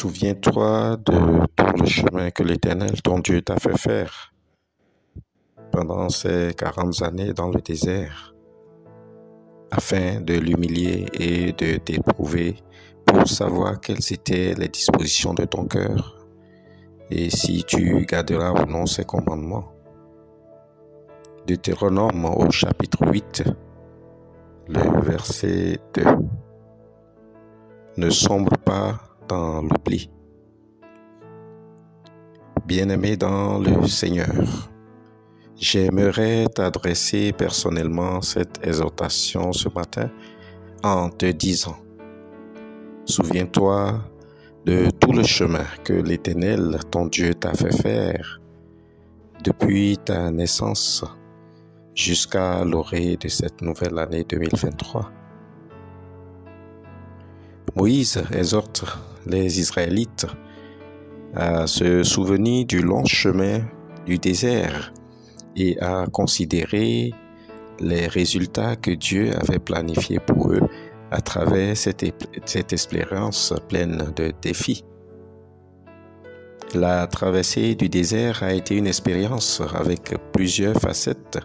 Souviens-toi de tout le chemin que l'Éternel, ton Dieu, t'a fait faire pendant ces 40 années dans le désert, afin de l'humilier et de t'éprouver pour savoir quelles étaient les dispositions de ton cœur et si tu garderas ou non ses commandements. Deutéronome au chapitre 8, le verset 2. Ne sombre pas dans l'oubli. Bien-aimé dans le Seigneur, j'aimerais t'adresser personnellement cette exhortation ce matin en te disant: souviens-toi de tout le chemin que l'Éternel, ton Dieu, t'a fait faire depuis ta naissance jusqu'à l'orée de cette nouvelle année 2023. Moïse exhorte les Israélites à se souvenir du long chemin du désert et à considérer les résultats que Dieu avait planifiés pour eux à travers cette expérience pleine de défis. La traversée du désert a été une expérience avec plusieurs facettes,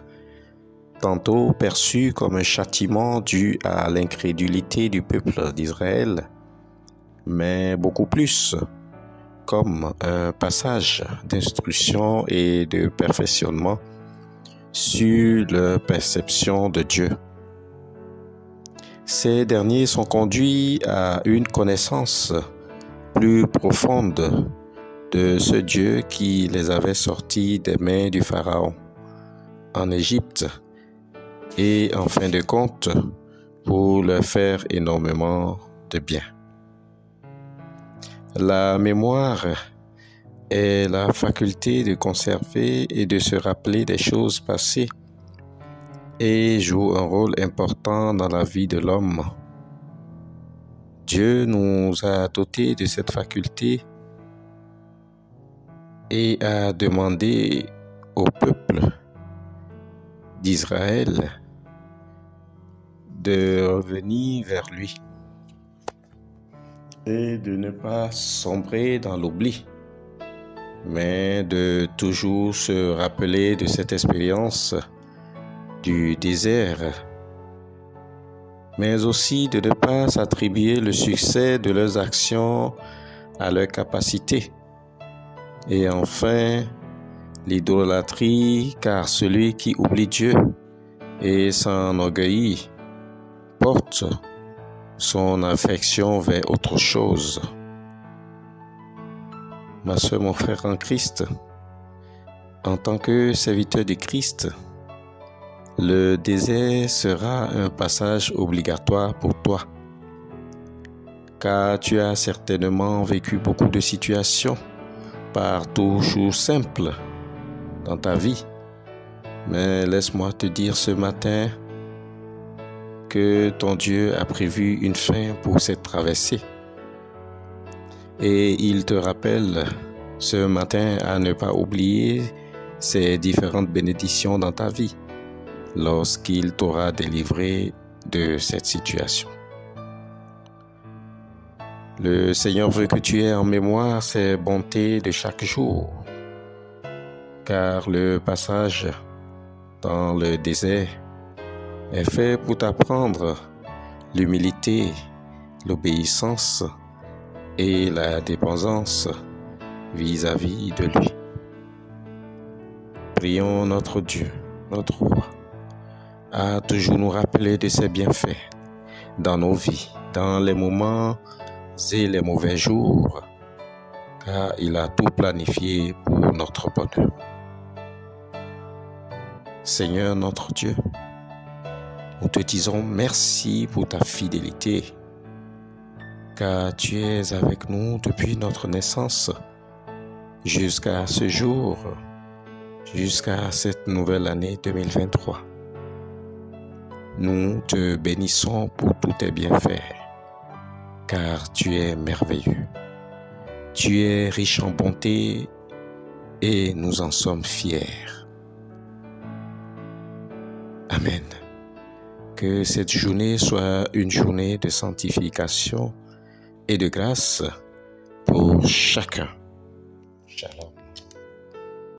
tantôt perçue comme un châtiment dû à l'incrédulité du peuple d'Israël, mais beaucoup plus comme un passage d'instruction et de perfectionnement sur la perception de Dieu. Ces derniers sont conduits à une connaissance plus profonde de ce Dieu qui les avait sortis des mains du Pharaon en Égypte et en fin de compte pour leur faire énormément de bien. La mémoire est la faculté de conserver et de se rappeler des choses passées et joue un rôle important dans la vie de l'homme. Dieu nous a dotés de cette faculté et a demandé au peuple d'Israël de revenir vers lui et de ne pas sombrer dans l'oubli, mais de toujours se rappeler de cette expérience du désert, mais aussi de ne pas s'attribuer le succès de leurs actions à leur capacité. Et enfin, l'idolâtrie, car celui qui oublie Dieu et s'enorgueillit porte son affection vers autre chose. Ma sœur, mon frère en Christ, en tant que serviteur de Christ, le désert sera un passage obligatoire pour toi, car tu as certainement vécu beaucoup de situations, par toujours simples dans ta vie. Mais laisse-moi te dire ce matin que ton Dieu a prévu une fin pour cette traversée. Et il te rappelle ce matin à ne pas oublier ces différentes bénédictions dans ta vie lorsqu'il t'aura délivré de cette situation. Le Seigneur veut que tu aies en mémoire ses bontés de chaque jour, car le passage dans le désert est fait pour t'apprendre l'humilité, l'obéissance et la dépendance vis-à-vis de lui. Prions notre Dieu, notre Roi, à toujours nous rappeler de ses bienfaits dans nos vies, dans les moments et les mauvais jours, car il a tout planifié pour notre bonheur. Seigneur notre Dieu, nous te disons merci pour ta fidélité, car tu es avec nous depuis notre naissance jusqu'à ce jour, jusqu'à cette nouvelle année 2023. Nous te bénissons pour tous tes bienfaits, car tu es merveilleux. Tu es riche en bonté et nous en sommes fiers. Amen. Que cette journée soit une journée de sanctification et de grâce pour chacun.